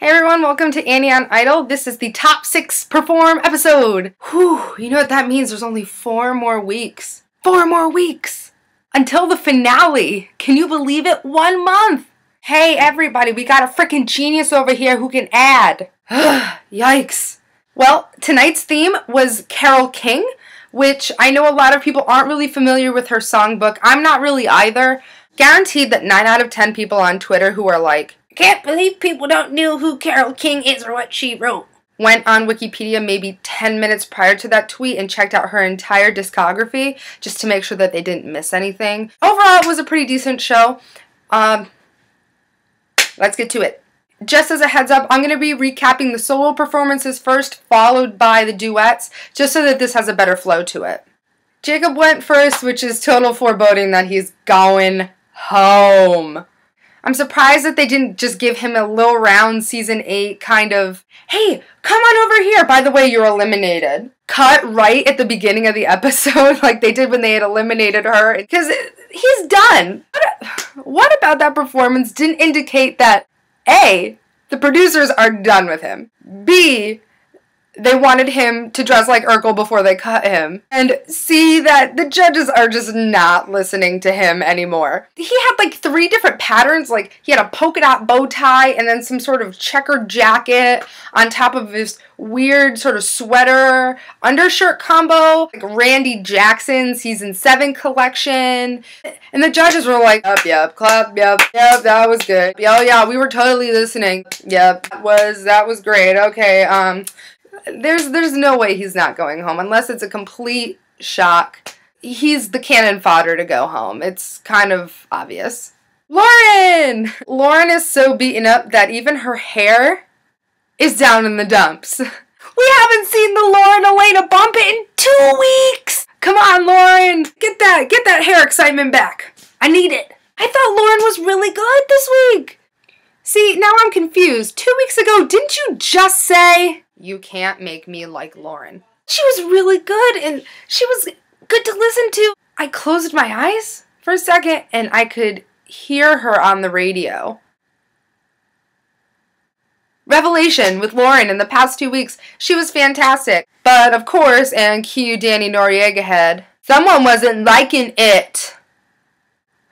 Hey everyone, welcome to Annie on Idol. This is the top 6 perform episode. Whew, you know what that means? There's only 4 more weeks. 4 more weeks! Until the finale. Can you believe it? 1 month! Hey everybody, we got a freaking genius over here who can add. Yikes. Well, tonight's theme was Carole King, which I know a lot of people aren't really familiar with her songbook. I'm not really either. Guaranteed that 9 out of 10 people on Twitter who are like, can't believe people don't know who Carole King is or what she wrote, went on Wikipedia maybe 10 minutes prior to that tweet and checked out her entire discography just to make sure that they didn't miss anything. Overall, it was a pretty decent show. Let's get to it. Just as a heads up, I'm going to be recapping the solo performances first, followed by the duets, just so that this has a better flow to it. Jacob went first, which is total foreboding that he's going home. I'm surprised that they didn't just give him a Lil Round Season 8 kind of, hey, come on over here, by the way, you're eliminated. Cut right at the beginning of the episode like they did when they had eliminated her, because he's done. What about that performance didn't indicate that, A, the producers are done with him, B, they wanted him to dress like Urkel before they cut him, and C, that the judges are just not listening to him anymore. He had like 3 different patterns, like he had a polka dot bow tie and then some sort of checkered jacket on top of his weird sort of sweater undershirt combo, like Randy Jackson Season 7 collection, and the judges were like, yep, clap, yep, that was good, oh yeah, we were totally listening, yep, that was great, okay, There's no way he's not going home unless it's a complete shock. He's the cannon fodder to go home. It's kind of obvious. Lauren! Lauren is so beaten up that even her hair is down in the dumps. We haven't seen the Lauren Elena bump it in 2 weeks! Come on, Lauren! Get that hair excitement back. I need it. I thought Lauren was really good this week. See, now I'm confused. 2 weeks ago, didn't you just say, you can't make me like Lauren? She was really good, and she was good to listen to. I closed my eyes for a second, and I could hear her on the radio. Revelation with Lauren in the past 2 weeks. She was fantastic. But, of course, and cue Danny Noriega head, someone wasn't liking it.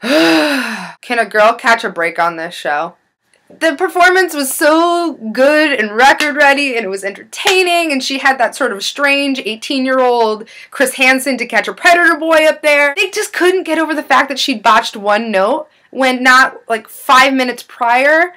Can a girl catch a break on this show? The performance was so good and record ready, and it was entertaining, and she had that sort of strange 18-year-old Chris Hansen to Catch a Predator boy up there. They just couldn't get over the fact that she'd botched one note when not like 5 minutes prior,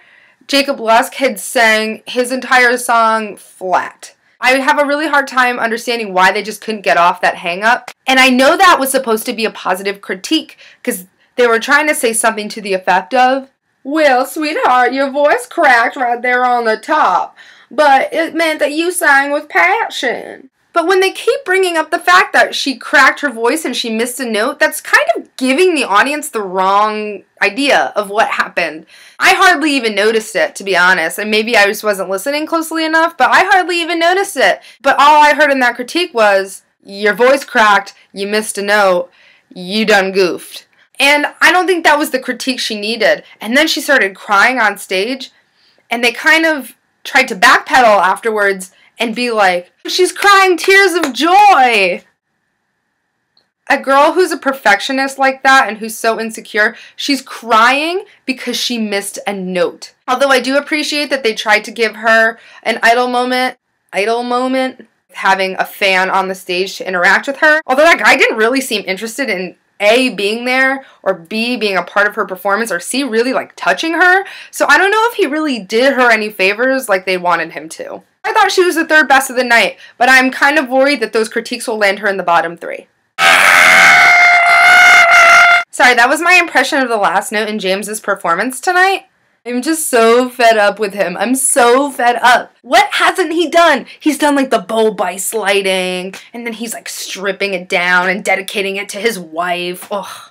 Jacob Lusk had sang his entire song flat. I have a really hard time understanding why they just couldn't get off that hang-up. And I know that was supposed to be a positive critique, because they were trying to say something to the effect of, well, sweetheart, your voice cracked right there on the top, but it meant that you sang with passion. But when they keep bringing up the fact that she cracked her voice and she missed a note, that's kind of giving the audience the wrong idea of what happened. I hardly even noticed it, to be honest, and maybe I just wasn't listening closely enough, but I hardly even noticed it. But all I heard in that critique was, your voice cracked, you missed a note, you done goofed. And I don't think that was the critique she needed. And then she started crying on stage, and they kind of tried to backpedal afterwards and be like, she's crying tears of joy. A girl who's a perfectionist like that and who's so insecure, she's crying because she missed a note. Although I do appreciate that they tried to give her an idol moment, having a fan on the stage to interact with her. Although that guy didn't really seem interested in A, being there, or B, being a part of her performance, or C, really like touching her. So I don't know if he really did her any favors like they wanted him to. I thought she was the 3rd best of the night, but I'm kind of worried that those critiques will land her in the bottom 3. Sorry, that was my impression of the last note in James's performance tonight. I'm just so fed up with him. I'm so fed up. What hasn't he done? He's done like the bow bice lighting, and then he's like stripping it down and dedicating it to his wife. Ugh.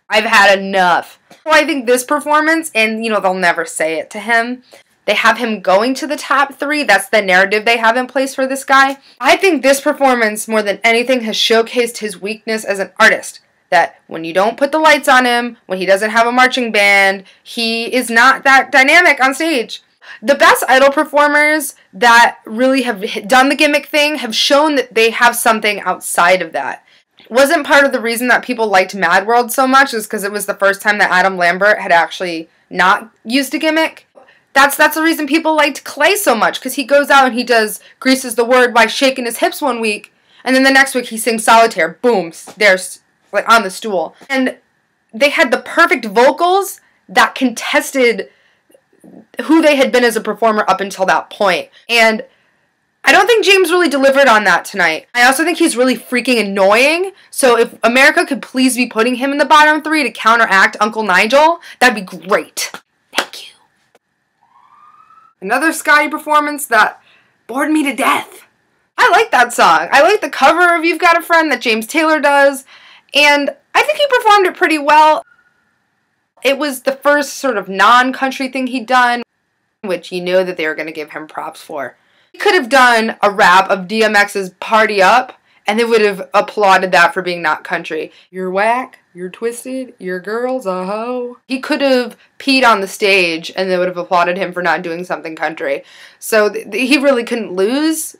I've had enough. Well, I think this performance, and you know, they'll never say it to him, they have him going to the top 3. That's the narrative they have in place for this guy. I think this performance, more than anything, has showcased his weakness as an artist. That when you don't put the lights on him, when he doesn't have a marching band, he is not that dynamic on stage. The best idol performers that really have done the gimmick thing have shown that they have something outside of that. Wasn't part of the reason that people liked Mad World so much is because it was the first time that Adam Lambert had actually not used a gimmick. That's the reason people liked Clay so much, because he goes out and he does Greases the Word by shaking his hips one week, and then the next week he sings Solitaire. Boom, there's like on the stool. And they had the perfect vocals that contested who they had been as a performer up until that point. And I don't think James really delivered on that tonight. I also think he's really freaking annoying. So if America could please be putting him in the bottom 3 to counteract Uncle Nigel, that'd be great. Thank you. Another Scotty performance that bored me to death. I like that song. I like the cover of You've Got a Friend that James Taylor does. And I think he performed it pretty well. It was the first sort of non-country thing he'd done, which you know that they were going to give him props for. He could have done a rap of DMX's Party Up, and they would have applauded that for being not country. You're whack, you're twisted, your girl's a hoe. He could have peed on the stage, and they would have applauded him for not doing something country. So he really couldn't lose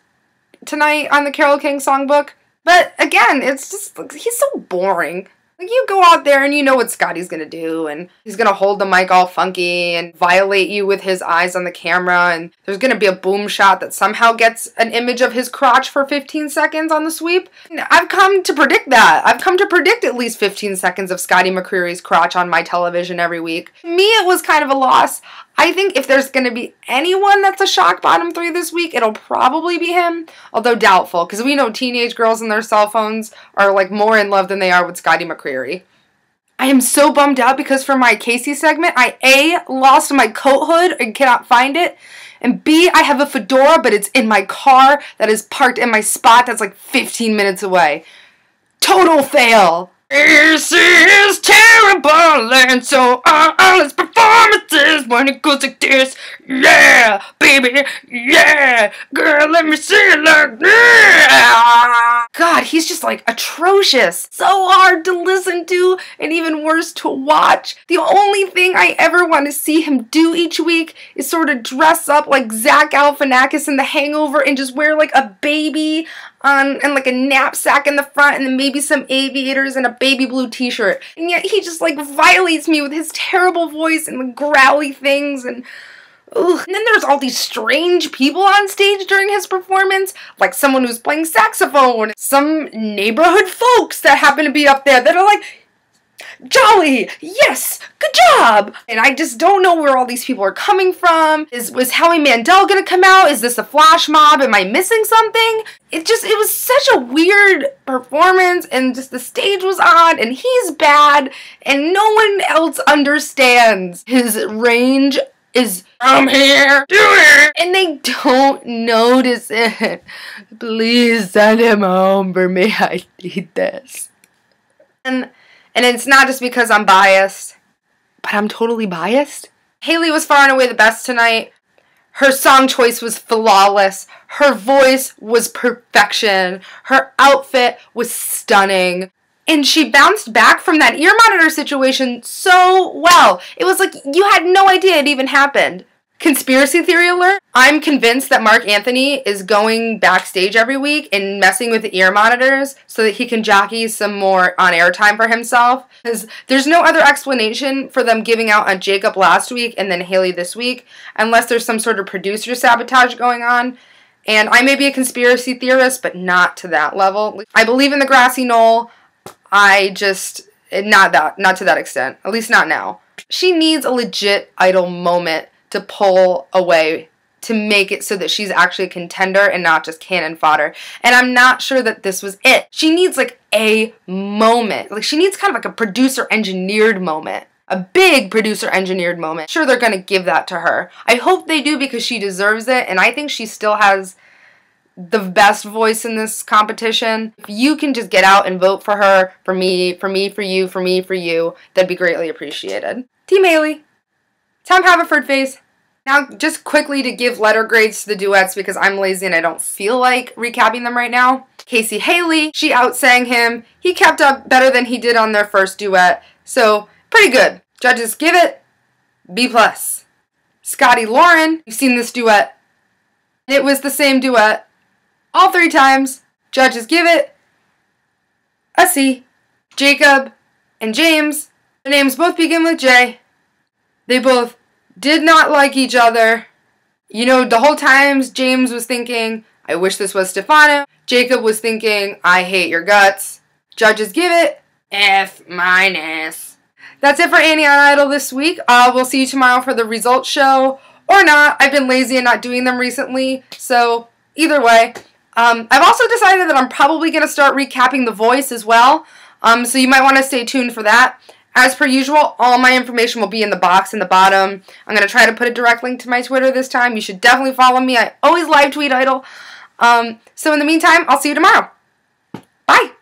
tonight on the Carole King songbook. But again, it's just, he's so boring. Like, you go out there and you know what Scotty's gonna do, and he's gonna hold the mic all funky and violate you with his eyes on the camera, and there's gonna be a boom shot that somehow gets an image of his crotch for 15 seconds on the sweep. I've come to predict that. I've come to predict at least 15 seconds of Scotty McCreery's crotch on my television every week. Me, it was kind of a loss. I think if there's going to be anyone that's a shock bottom 3 this week, it'll probably be him, although doubtful, because we know teenage girls and their cell phones are like more in love than they are with Scotty McCreery. I am so bummed out because for my Casey segment, I A, lost my coat hood and cannot find it, and B, I have a fedora, but it's in my car that is parked in my spot that's like 15 minutes away. Total fail. This is terrible, and so all its performances when it goes like this. Yeah, baby, yeah, girl, let me see it like that. God, he's just like atrocious. So hard to listen to and even worse to watch. The only thing I ever want to see him do each week is sort of dress up like Zach Galifianakis in The Hangover and just wear like a baby on and like a knapsack in the front and then maybe some aviators and a baby blue t-shirt. And yet he just like violates me with his terrible voice and the growly things and ugh. And then there's all these strange people on stage during his performance, like someone who's playing saxophone, some neighborhood folks that happen to be up there that are like, jolly, yes, good job. And I just don't know where all these people are coming from. Was Howie Mandel gonna come out? Is this a flash mob? Am I missing something? It was such a weird performance, and just the stage was odd, and he's bad, and no one else understands his range is I'm here, do it, and they don't notice it. Please send him home for me. I need this. And it's not just because I'm biased, but I'm totally biased. Haley was far and away the best tonight. Her song choice was flawless. Her voice was perfection. Her outfit was stunning. And she bounced back from that ear monitor situation so well. It was like you had no idea it even happened. Conspiracy theory alert. I'm convinced that Mark Anthony is going backstage every week and messing with the ear monitors so that he can jockey some more on-air time for himself. Because there's no other explanation for them giving out on Jacob last week and then Haley this week, unless there's some sort of producer sabotage going on. And I may be a conspiracy theorist, but not to that level. I believe in the grassy knoll. I just, not to that extent. At least not now. She needs a legit idol moment to pull away to make it so that she's actually a contender and not just cannon fodder. And I'm not sure that this was it. She needs like a moment. Like she needs kind of like a producer engineered moment. A big producer engineered moment. Sure, they're going to give that to her. I hope they do because she deserves it, and I think she still has the best voice in this competition. If you can just get out and vote for her, for me, for you, for you, that'd be greatly appreciated. Team Haley. Tom Haverford face. Now, just quickly to give letter grades to the duets because I'm lazy and I don't feel like recapping them right now. Casey Haley, she outsang him. He kept up better than he did on their first duet, so pretty good. Judges give it B+. Scotty Lauren, you've seen this duet. It was the same duet all 3 times. Judges give it a C. Jacob and James, their names both begin with J. They both did not like each other. You know, the whole time James was thinking, I wish this was Stefano. Jacob was thinking, I hate your guts. Judges give it F-. That's it for Annie on Idol this week. We'll see you tomorrow for the results show. Or not. I've been lazy and not doing them recently. So, either way. I've also decided that I'm probably going to start recapping The Voice as well. So you might want to stay tuned for that. As per usual, all my information will be in the box in the bottom. I'm going to try to put a direct link to my Twitter this time. You should definitely follow me. I always live tweet Idol. So in the meantime, I'll see you tomorrow. Bye.